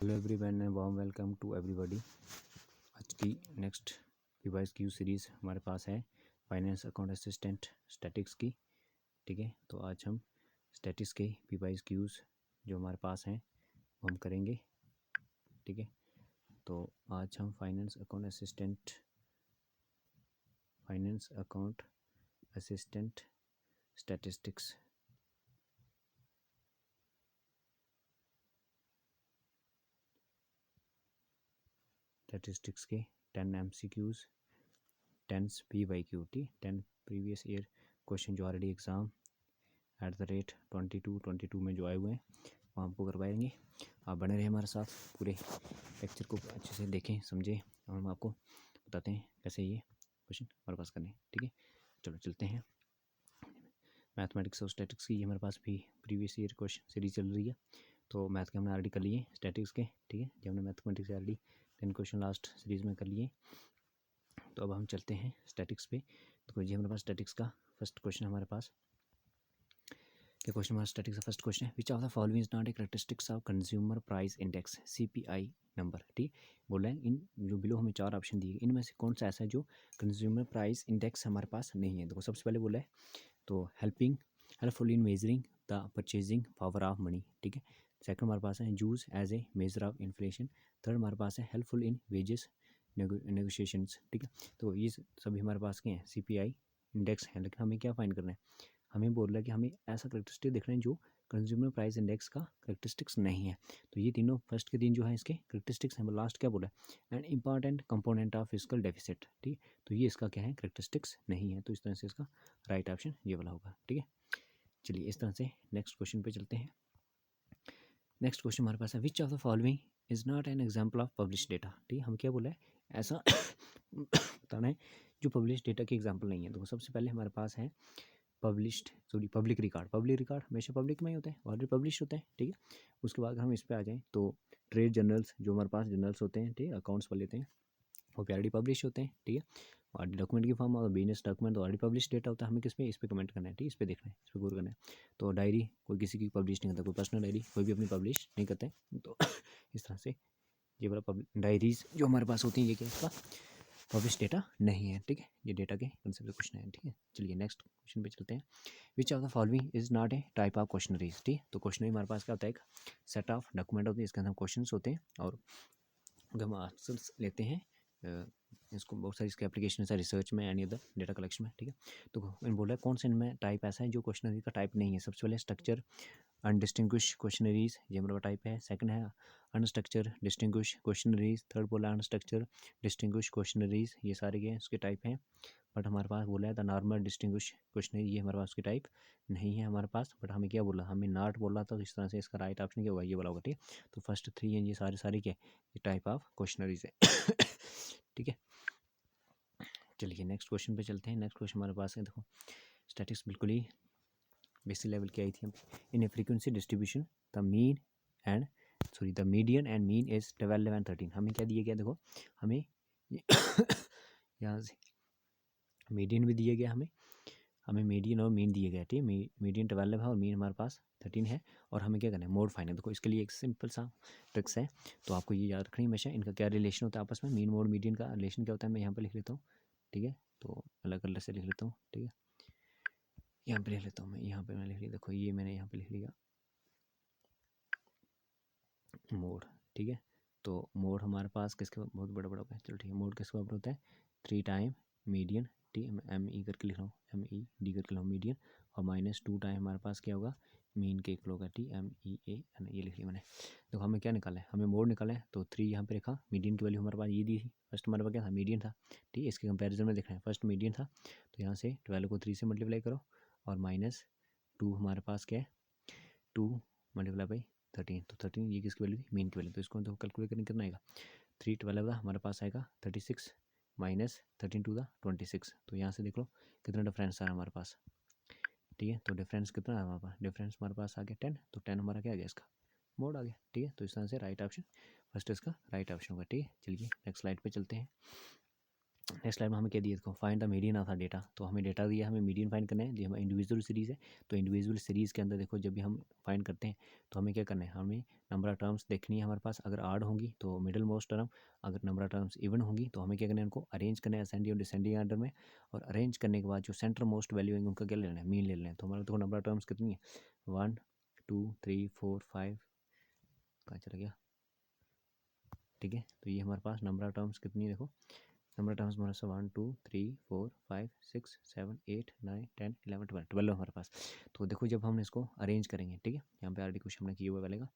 Hello everyone and warm welcome to everybody. आज की next revise Q series हमारे पास है फाइनेंस अकाउंट असिस्टेंट स्टैटिक्स की। ठीक है, तो आज हम स्टैटिक्स के रिवाइज क्यूज़ जो हमारे पास हैं वो हम करेंगे। ठीक है, तो आज हम फाइनेंस अकाउंट असिस्टेंट स्टैटिस्टिक्स के 10 MCQs 10 PYQ 10 previous year question जो ऑलरेडी एग्ज़ाम @22 में जो आए हुए हैं वो हमको करवाएंगे। आप बने रहे हमारे साथ, पूरे लेक्चर को अच्छे से देखें समझें और हम आपको बताते हैं कैसे ये क्वेश्चन हमारे पास करने हैं। ठीक है, चलो चलते हैं। मैथमेटिक्स और स्टैटिक्स की हमारे पास भी प्रीवियस ईयर क्वेश्चन सीरीज चल रही है। तो मैथ के हमने ऑलरेडी कर लिए, स्टैटिक्स के ठीक है, जब हमने mathematics already 10 question last series में कर लिए। तो अब हम चलते हैं स्टैटिक्स पे। तो ये हमारे पास स्टैटिक्स का फर्स्ट क्वेश्चन हमारे पास क्या क्वेश्चन हमारा स्टैटिक्स का फर्स्ट क्वेश्चन है, which of the following is not a characteristics of consumer price index CPI number. ठीक बोला है, इन जो बिलो हमें 4 ऑप्शन दिए इनमें से कौन सा ऐसा है जो कंज्यूमर प्राइस इंडेक्स हमारे पास नहीं है। देखो सबसे पहले बोला है तो helpful in measuring the purchasing power of money. ठीक है, सेकंड हमारे पास है use as a measure of inflation. Third हमारे पास है हेल्पफुल इन वेजेस नेगोशिएशंस। ठीक है, तो ये सभी हमारे पास के हैं CPI इंडेक्स हैं, लेकिन हमें क्या फाइंड करना है, हमें बोल रहा है कि हमें ऐसा करेक्टरिस्टिक देखना है जो कंज्यूमर प्राइस इंडेक्स का करेक्टरिस्टिक्स नहीं है। तो ये तीनों फर्स्ट के तीन जो है इसके करेक्टरिस्टिक्स हैं। लास्ट क्या बोला है, and important component of physical deficit. ठीक, तो ये इसका क्या है, करेक्टरिस्टिक्स नहीं है। तो इस तरह से इसका राइट ऑप्शन ये वाला होगा। ठीक है, चलिए इस तरह से नेक्स्ट क्वेश्चन पे चलते हैं। नेक्स्ट क्वेश्चन हमारे पास है, which of the following is not an example of publish data. ठीक है, हम क्या बोला है, ऐसा बताना है जो पब्लिश डेटा की एग्जाम्पल नहीं है। तो सबसे पहले हमारे पास है पब्लिक रिकॉर्ड हमेशा पब्लिक में ही होते हैं, ऑलरेडी पब्लिश होते हैं। ठीक है, उसके बाद हम इस पे आ जाएं तो ट्रेड जर्नल्स जो हमारे पास जर्नल्स होते हैं, ठीक है, अकाउंट्स वाले होते हैं, वो ऑलरेडी पब्लिश होते हैं। ठीक है, और डॉक्यूमेंट की फॉर्म और बिजनेस डॉक्यूमेंट तो ऑलरेडी पब्लिश डेटा होता है। हमें किस पे, इस पे कमेंट करना है। ठीक है, इस पे देखना है, इस पे गौर करना है। तो डायरी कोई किसी की पब्लिश नहीं करता, कोई पर्सनल डायरी कोई भी अपनी पब्लिश नहीं करते हैं। तो इस तरह से ये वाला डायरीज जो हमारे पास होती हैं ये क्या इसका पब्लिश डेटा नहीं है। ठीक है, ये डेटा के कंसेप्ट से क्वेश्चन है। ठीक है, चलिए नेक्स्ट क्वेश्चन पे चलते हैं। Which of the following is not a type of questionnaires. ठीक, तो क्वेश्चनरी हमारे पास क्या होता है, एक सेट ऑफ डॉक्यूमेंट होते हैं, इसके अंदर क्वेश्चन होते हैं और जब हम आंसर्स लेते हैं इसको बहुत सारी इसके एप्लीकेशन है रिसर्च में एनी अदर डेटा कलेक्शन में। ठीक है, तो इन बोला है कौन से इनमें टाइप ऐसा है जो क्वेश्चनरी का टाइप नहीं है। सबसे पहले स्ट्रक्चर अनडिस्टिंग्विश क्वेश्चनरीज, ये हमारा टाइप है। सेकंड है अनस्ट्रक्चर डिस्टिंग्विश क्वेश्चनरीज। थर्ड बोला अनस्ट्रक्चर डिस्टिंग्विश क्वेश्चनरीज, ये सारे के उसके टाइप हैं। बट हमारे पास बोला है द नॉर्मल डिस्टिंग्विश क्वेश्चनरी, ये हमारे पास उसकी टाइप नहीं है हमारे पास। बट हमें क्या बोला, हमें नॉट बोला था, तो इस तरह से इसका राइट ऑप्शन क्या होगा, ये वाला होगा। ठीक है, तो फर्स्ट 3 हैं ये सारे क्या ये टाइप ऑफ क्वेश्चनरीज है। ठीक है, चलिए नेक्स्ट क्वेश्चन पे चलते हैं। नेक्स्ट क्वेश्चन हमारे पास है, देखो स्टैटिक्स बिल्कुल ही बेसिक लेवल की आई थी हम। In a frequency distribution the median and mean is 12 and 13। हमें क्या दिया गया, देखो हमें यहाँ से मीडियन भी दिया गया, हमें मीडियन और मीन दिए गए। ठीक है, मीडियन 12 है और मीन हमारे पास 13 है, और हमें क्या करना है, मोड फाइंड है। देखो इसके लिए एक सिंपल सा ट्रिक्स है, तो आपको ये याद रखनी हमेशा इनका क्या रिलेशन होता है आपस में। मीन मोड मीडियन का रिलेशन क्या होता है, मैं यहाँ पर लिख लेता हूँ। ठीक है, तो अलग अलग से लिख लेता हूँ। ठीक है, यहाँ पे लिख लेता हूँ मैं, यहाँ पे मैं लिख लिया, देखो ये मैंने यहाँ पे लिख लिया मोड। ठीक है, तो मोड हमारे पास किसके बहुत बड़ा बड़ा होता है, चलो ठीक है, मोड किसके बराबर होता है 3 टाइम मीडियन। ठीक है, ME करके लिख रहा हूँ, MED करके लिख रहा हूँ मीडियन, और -2 टाइम हमारे पास क्या होगा, मीन के इक्वल होगा। TMEA ये लिख लिया मैंने। देखो हमें क्या निकाला है, हमें मोड निकाला है, तो 3 यहाँ पे लिखा, मीडियन की वैल्यू हमारे पास ये दी थी। फर्स्ट हमारे पास क्या था, मीडियन था। ठीक है, इसके कंपेरिजन में देखना है, फर्स्ट मीडियन था, तो यहाँ से 12 को 3 से मल्टीप्लाई करो, और -2 हमारे पास क्या है 2 मल्टीप्लाई बाई 13, तो 13 ये किसकी वैल्यू थी, मीन की वैल्यू। तो इसको तो कैलकुलेट करने कितना आएगा, 3 12 हमारे पास आएगा 36 -13 2 26। तो यहाँ से देख लो कितना डिफरेंस आ रहा है हमारे पास। ठीक है, तो डिफरेंस कितना है हमारे पास, डिफरेंस हमारे पास आ गया 10, तो 10 हमारा क्या आ गया, इसका मोड आ गया। ठीक है, तो इस तरह से राइट ऑप्शन फर्स्ट इसका राइट ऑप्शन होगा। ठीक है, चलिए नेक्स्ट स्लाइड पे चलते हैं। नेक्स्ट स्लाइड में हमें क्या दिया, देखो find the median of the data. तो हमें डेटा दिया, हमें मीडियन फाइंड करना है। जो हमारा इंडिविजुअल सीरीज़ है, तो इंडिविजुअल सीरीज़ के अंदर देखो जब भी हम फाइंड करते हैं तो हमें क्या करना है, हमें नंबर ऑफ टर्म्स देखनी है हमारे पास। अगर आड होंगी तो मिडल मोस्ट टर्म, अगर नंबर ऑफ टर्म्स इवन होंगी तो हमें क्या करना है, उनको अरेंज करना है असेंडिंग और डिसेंडिंग आर्डर में। और अरेंज करने के बाद जो सेंटर मोस्ट वैल्यू है उनका क्या लेना है, मीन ले लेना है। तो हमारा देखो नंबर ऑफ टर्म्स कितनी है, 1 2 3 4 5, कहाँ चला गया, ठीक है। तो ये हमारे पास नंबर ऑफ टर्म्स कितनी है, देखो नंबर ऑफ टर्म्स हमारे पास 1 2 3 4 5 6 7 8 9 10 11 12 12 हमारे पास। तो देखो जब हम इसको अरेंज करेंगे, ठीक है, यहाँ पे ऑलरेडी कुछ हमने किया हुआ पहले का।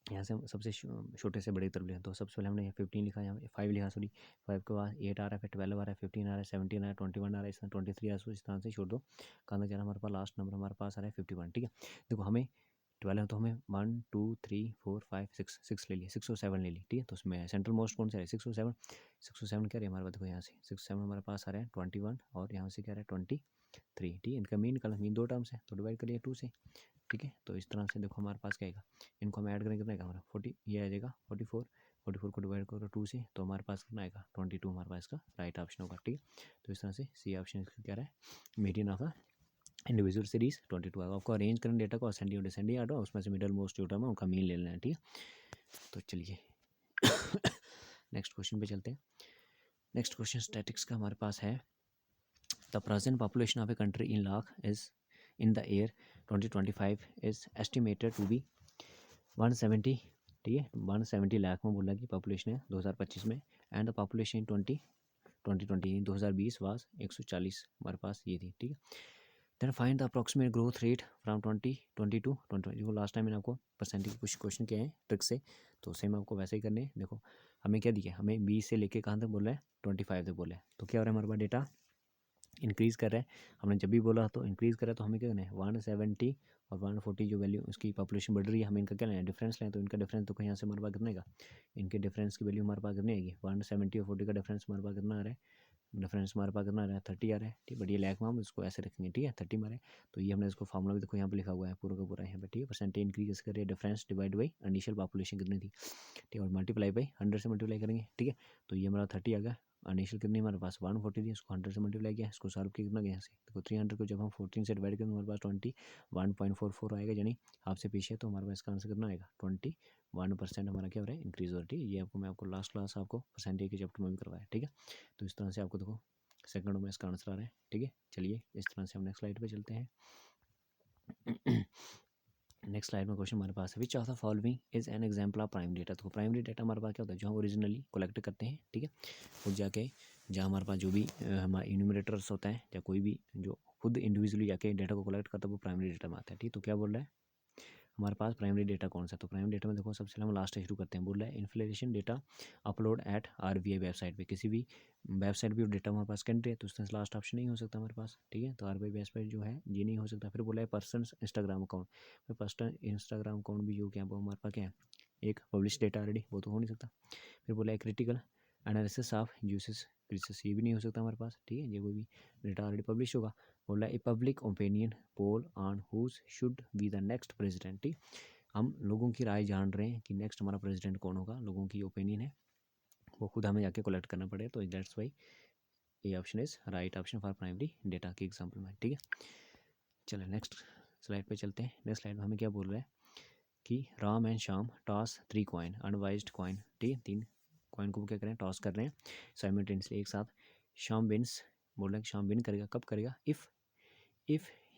यहाँ से हम सबसे छोटे से बड़े की तरफ लिखा, तो सबसे पहले हमने 15 लिखा, यहाँ पे 5 लिखा, सॉरी 5 के बाद 8 आ रहा है, फिर 12 आ रहा है, 15 आ रहा है, 17 आ रहा है, 21 आ रहा है, इस तरह 23 आ रहा है। इस तरह से छोड़ दो, कहाँ तक जा रहा है हमारे पास, लास्ट नंबर हमारे पास आ रहा है 51, ठीक है। देखो हमें 12 है तो हमें 1 2 3 4 5 6 ले लिए, 6 और 7 ले ली, ठीक है। तो उसमें सेंट्रल मोस्ट कौन सा है, 6 और 7। 6 और 7 क्या रहे हमारे पास, देखो यहाँ से 6 7 हमारे पास आ रहा है 21, और यहाँ से क्या रहा है 23, ठीक है। इनका मीन निकाला, मीन 2 टर्म्स है तो डिवाइड करिए 2 से, ठीक है। तो इस तरह से देखो हमारे पास क्या आएगा, इनको हम ऐड करेंगे कितना आएगा हमारा 40, ये आ जाएगा 44, 44 को डिवाइड करो 2 से तो हमारे पास कितना आएगा 22, हमारे पास इसका राइट ऑप्शन होगा, ठीक है। तो इस तरह से सी ऑप्शन इसका क्या रहा है, median of the individual series 22 आएगा। आपको अरेंज करना डेटा को असेंडिंग और डिसेंडिंग आर्डर, उसमें से मिडल मोस्ट जो टर्म है उनका मीन ले लेना है, ठीक है। तो चलिए नेक्स्ट क्वेश्चन पे चलते हैं। नेक्स्ट क्वेश्चन स्टैटिक्स का हमारे पास है, the present population of a country in lakh is in the year 2025 is estimated to be 170, ठीक है। 170 लाख में बोला कि पॉपुलेशन है 2025 में, and the population in 2020 was 140 हमारे पास ये थी, ठीक है। Then find the approximate growth rate from 2020 to 2020। वो लास्ट टाइम मैंने आपको परसेंटेज के कुछ क्वेश्चन किए हैं ट्रिक से, तो सेम आपको वैसे ही करने हैं। देखो हमें क्या दिया, हमें 20 से लेके कहाँ तक बोल रहा है, 25 तक बोला है। तो क्या हो रहा है हमारे पास, डेटा इंक्रीज़ कर रहा है। हमने जब भी बोला तो इंक्रीज़ कर रहा है, तो हमें क्या करना है 170 और 140 जो वैल्यू उसकी पॉपुलेशन बढ़ रही है, हमें इनका क्या लेना है, डिफरेंस लें। तो इनका डिफरेंस तो यहाँ से हमारे पास कितने का, इनके डिफरेंस की वैल्यू हमारे पास कितनी आएगी, 170 और 40 का डिफरेंस हमारे पास कितना आ रहा है, डिफरेंस हमारे पास कितना आ रहा है 30 आ रहा है, ठीक है। बट ये लैख में हम इसको ऐसे रखेंगे, ठीक है, 30 मारे। तो ये हमने इसको फार्मूला भी देखो यहाँ पे लिखा हुआ है पूरा का पूरा यहाँ पे, ठीक है। परसेंटेज इंक्रीज करिए, difference divide by initial population कितनी थी, ठीक है, और मल्टीप्लाई बाई 100 से मल्टीप्लाई करेंगे, ठीक है। तो ये हमारा 30 आ गया, इनिशियल कितनी हमारे पास 140 थी, इसको 100 से मल्टीप्लाई किया, इसको सॉल्व किया कितना गया यहाँ से, देखो 300 को जब हम 14 से डिवाइड करेंगे हमारे पास 21.44 आएगा, यानी आपसे पीछे। तो हमारे पास इसका आंसर कितना आएगा 21% हमारा क्या हो रहा है, इंक्रीज हो रहा है, ठीक है। ये आपको मैं आपको लास्ट क्लास आपको परसेंटेज के चैप्टर में भी करवाया, ठीक है। तो इस तरह से आपको देखो सेकंड में इसका आंसर आ रहा है, ठीक है। चलिए इस तरह से हम नेक्स्ट स्लाइड पे चलते हैं। नेक्स्ट स्लाइड में क्वेश्चन हमारे पास है, which of the following is an example of primary data. तो प्राइमरी डेटा हमारे पास क्या होता है, जो हम ओरिजिनली कलेक्ट करते हैं, ठीक है। खुद जाके जहाँ हमारे पास जो भी हमारा इन्यूमरेटर्स होता है या कोई भी जो खुद इंडिविजुअली जाके डेटा को कलेक्ट करता है वो प्राइमरी डेटा में आता है, ठीक। तो क्या बोल रहा है हमारे पास प्राइमरी डेटा कौन सा है, तो प्राइमरी डेटा में देखो सबसे पहले हम लास्ट से शुरू करते हैं। बोल रहा है inflation data upload at RBI website पे, किसी भी वेबसाइट भी डेटा हमारे पास सेकेंडरी है तो उसमें लास्ट ऑप्शन नहीं हो सकता हमारे पास, ठीक है। तो RBI वेबसाइट जो है ये नहीं हो सकता। फिर बोला है पर्सन इंस्टाग्राम अकाउंट, फिर पर्सन इंस्टाग्राम अकाउंट भी जो क्या वो हमारे पास क्या है, एक पब्लिश डेटा ऑलरेडी, वो तो हो नहीं सकता। फिर बोला है critical analysis of uses crisis, ये भी नहीं हो सकता हमारे पास, ठीक है। ये कोई भी डेटा ऑलरेडी पब्लिश होगा। बोला है a public opinion poll on who should be the next president, ठीक। हम लोगों की राय जान रहे हैं कि नेक्स्ट हमारा प्रेसिडेंट कौन होगा, लोगों की ओपिनियन है, वो खुद हमें जाके कलेक्ट करना पड़ेगा। तो that's why A option is right option for primary data के एग्जाम्पल में, ठीक है। चलो नेक्स्ट स्लाइड पे चलते हैं। नेक्स्ट स्लाइड में हमें क्या बोल रहा है कि Ram and Shyam toss 3 coin unbiased coin, ठीक है। 3 कॉइन को क्या करें, टॉस कर रहे हैं साइमल्टेनियसली एक साथ। श्याम विन्स, बोल रहे हैं कि श्याम विन करेगा, कब करेगा, if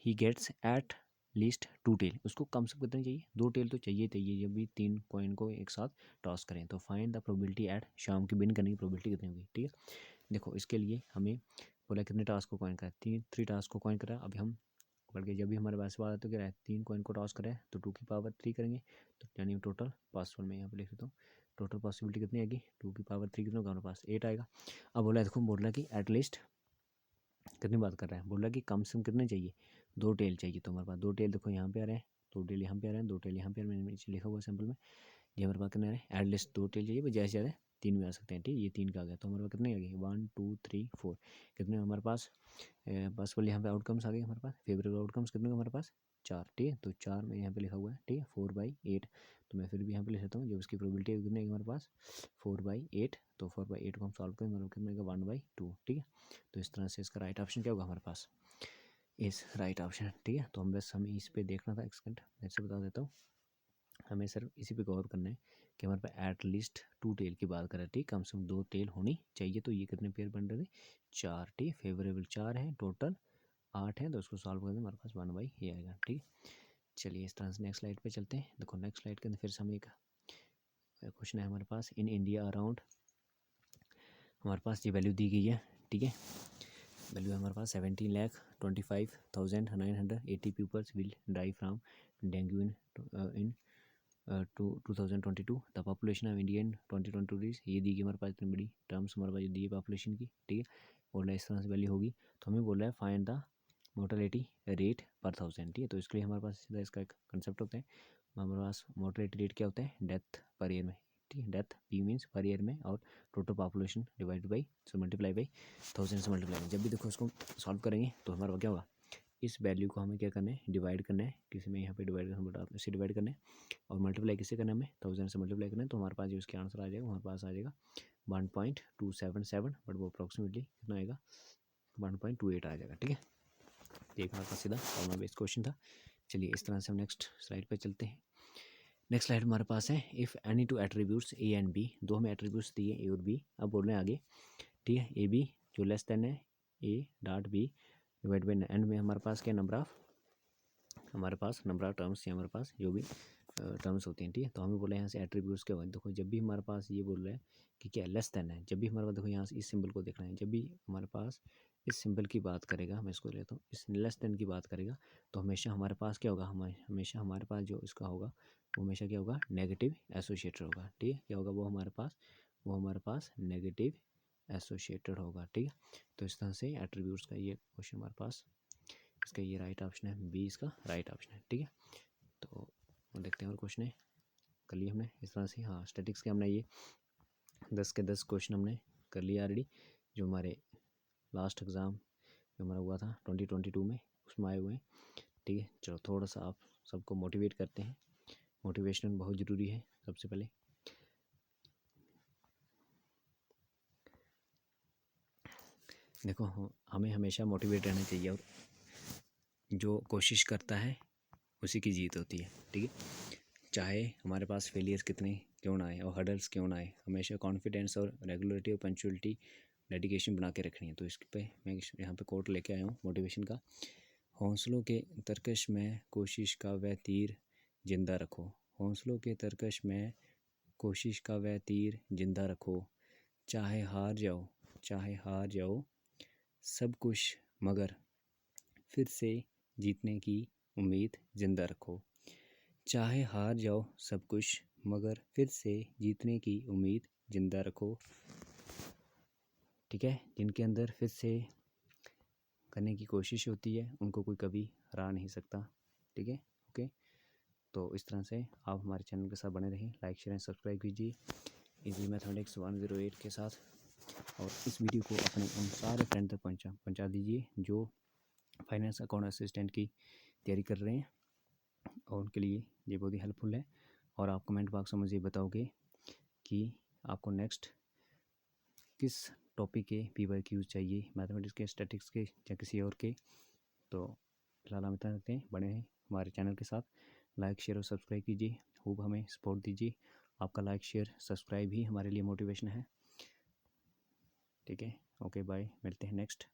he gets at least 2 tail, उसको कम से कम कितनी चाहिए, 2 टेल तो चाहिए चाहिए जब भी 3 कॉइन को एक साथ टॉस करें। तो फाइंड द प्रोबेबिलिटी एट, शाम की विन करने की प्रोबेबिलिटी कितनी होगी, ठीक है। देखो इसके लिए हमें बोला कितने टास्क को कॉइन करा, 3 टास्क को कॉइन करा। अभी हम बढ़ के जब भी हमारे पास बात तो क्या है, 3 कॉइन को टॉस करें तो 2 की पावर 3 करेंगे, तो यानी टोटल पासवर्ड में यहाँ पे लिख देता हूँ, टोटल पॉसिबिलिटी कितनी आएगी 2 की पावर 3 कितना होगा हमारे पास 8 आएगा। अब बोला देखो, बोल रहा है कि एटलीस्ट कितनी बात कर रहा है, बोल रहा है कि कम से कम कितने चाहिए, 2 टेल चाहिए। तो हमारे पास 2 टेल देखो यहाँ पे आ रहे हैं, 2 टेल यहाँ पे आ रहे हैं, 2 टेल यहाँ पे मैंने नीचे लिखा हुआ सैम्पल में। ये हमारे पास कितने आ रहे हैं, एटलीस्ट 2 टेल चाहिए, ज़्यादा से ज़्यादा 3 भी आ सकते हैं, ठीक। ये 3 का आ गया, तो हमारे पास कितने आ गए 1 2 3 4, कितने हमारे पास पॉसिबल यहाँ पे आउटकम्स आ गए हमारे पास, फेवरेबल आउटकम्स कितने हमारे पास 4, ठीक है। तो 4 में यहाँ पे लिखा हुआ है, ठीक है, 4/8। तो मैं फिर भी यहाँ पे लिख लेता हूँ। जब इसकी प्रोबेबिलिटी है कितनी है हमारे पास 4/8, तो 4/8 को हम सॉल्व करें मतलब कितना आएगा 1/2, ठीक है। तो इस तरह से इसका राइट ऑप्शन क्या होगा हमारे पास, इस राइट ऑप्शन, ठीक है। तो हम बस हमें इस पर देखना था, एक सेकंड मैं से बता देता हूँ। हमें सिर्फ इसी पे गौर करना है कि हमारे पास एट लीस्ट 2 टेल की बात करें, ठीक, कम से कम 2 टेल होनी चाहिए। तो ये कितने पेयर बन रहे थे 4, ठीक, फेवरेबल 4 है, टोटल 8 है, तो उसको सॉल्व कर दें हमारे पास 1/, ये आएगा, ठीक। चलिए इस तरह से नेक्स्ट स्लाइड पे चलते हैं। देखो नेक्स्ट स्लाइड के अंदर फिर से हमें एक क्वेश्चन है हमारे पास। इन इंडिया अराउंड, हमारे पास ये वैल्यू दी गई है, ठीक है। वैल्यू है हमारे पास 17,25,980 peoples will die from dengue in 2022। The population of Indian 2022, ये दी गई हमारे पास इतनी बड़ी टर्म्स हमारे पास दी है पॉपुलेशन की, ठीक है। बोल रहा है इस तरह से वैल्यू होगी, तो हमें बोल रहा है फाइंड द मोर्टेलिटी रेट पर 1000, ठीक है। तो इसके लिए हमारे पास सीधा इसका एक कंसेप्ट होता है, हमारे पास मोर्टेलिटी रेट क्या होता है, डेथ पर ईयर में, ठीक है। Death P means per year में, और total population divided by, so multiply by 1000 से मल्टीप्लाई। जब भी देखो इसको सॉल्व करेंगे तो हमारा क्या होगा, इस वैल्यू को हमें क्या करना है, डिवाइड करना है, किसी में यहाँ पे डिवाइड करना, इसे डिवाइड करना है, और मल्टीप्लाई किससे करना है, हमें 1000 से मल्टीप्लाई करना है। तो हमारे पास जो इसका आंसर आ जाएगा, हमारे पास आ जाएगा 1.277, बट वो अप्रॉक्सीमेटली कितना आएगा 1.28 आ जाएगा, ठीक है। ये हमारे पास सीधा फॉर्मूला बेस्ड क्वेश्चन था। चलिए इस तरह से हम नेक्स्ट स्लाइड पे चलते हैं। नेक्स्ट स्लाइड हमारे पास है, if any two attributes A and B, दो हमें एट्रीब्यूट्स दिए ए और बी। अब बोल रहे हैं आगे, ठीक है, ए बी जो लेस देन है A dot B divide by and में हमारे पास क्या नंबर ऑफ, हमारे पास नंबर ऑफ टर्म्स या हमारे पास जो भी टर्म्स होती हैं, ठीक है। तो हमें बोला यहाँ से एट्रीब्यूट्स के बाद देखो, जब भी हमारे पास ये बोल रहा है कि क्या लेस देन है, जब भी हमारे पास देखो यहाँ से इस सिंबल को देखना है, जब भी हमारे पास इस सिंबल की बात करेगा, मैं इसको लेता हूँ, इस लेस देन की बात करेगा, तो हमेशा हमारे पास क्या होगा, हमेशा हमारे पास जो इसका होगा वो हमेशा क्या होगा, नेगेटिव एसोसिएटेड होगा, ठीक है। क्या होगा वो हमारे पास नेगेटिव एसोसिएटेड होगा, ठीक है। तो इस तरह से एट्रीब्यूट्स का ये क्वेश्चन हमारे पास, इसका ये राइट ऑप्शन है, बी इसका राइट ऑप्शन है, ठीक है। तो देखते हैं और क्वेश्चन है कर लिए हमने इस तरह से। हाँ, स्टैटिक्स के हमने ये 10 के 10 क्वेश्चन हमने कर लिया ऑलरेडी, जो हमारे लास्ट एग्ज़ाम जो हमारा हुआ था 2022 में, उसमें आए हुए हैं, ठीक है। चलो थोड़ा सा आप सबको मोटिवेट करते हैं, मोटिवेशन बहुत ज़रूरी है। सबसे पहले देखो, हमें हमेशा मोटिवेट रहना चाहिए, और जो कोशिश करता है उसी की जीत होती है, ठीक है। चाहे हमारे पास फेलियर्स कितने क्यों ना आए और हर्डल्स क्यों ना आए, हमेशा कॉन्फिडेंस और रेगुलरिटी और पंक्चुअलिटी डेडिकेशन बना के रखनी है। तो इस पे मैं यहाँ पे कोट लेके आया हूँ मोटिवेशन का, हौसलों के तरकश में कोशिश का वह तीर जिंदा रखो, हौसलों के तरकश में कोशिश का वह तीर जिंदा रखो, चाहे हार जाओ सब कुछ, मगर फिर से जीतने की उम्मीद जिंदा रखो, चाहे हार जाओ सब कुछ, मगर फिर से जीतने की उम्मीद जिंदा रखो, ठीक है। जिनके अंदर फिर से करने की कोशिश होती है उनको कोई कभी हरा नहीं सकता, ठीक है। ओके, तो इस तरह से आप हमारे चैनल के साथ बने रहें, लाइक शेयर एंड सब्सक्राइब कीजिए इजी मैथमेटिक्स 108 के साथ, और इस वीडियो को अपने उन सारे फ्रेंड तक पहुँचा दीजिए जो फाइनेंस अकाउंट असिस्टेंट की तैयारी कर रहे हैं, और उनके लिए ये बहुत ही हेल्पफुल है। और आप कमेंट बॉक्स में मुझे बताओगे कि आपको नेक्स्ट किस टॉपिक के PYQs चाहिए, मैथमेटिक्स के, स्टैटिक्स के, या किसी और के। तो फिलहाल हम इतना रखते हैं, बने हैं हमारे चैनल के साथ, लाइक शेयर और सब्सक्राइब कीजिए, खूब हमें सपोर्ट दीजिए। आपका लाइक शेयर सब्सक्राइब ही हमारे लिए मोटिवेशन है, ठीक है। ओके बाय, मिलते हैं नेक्स्ट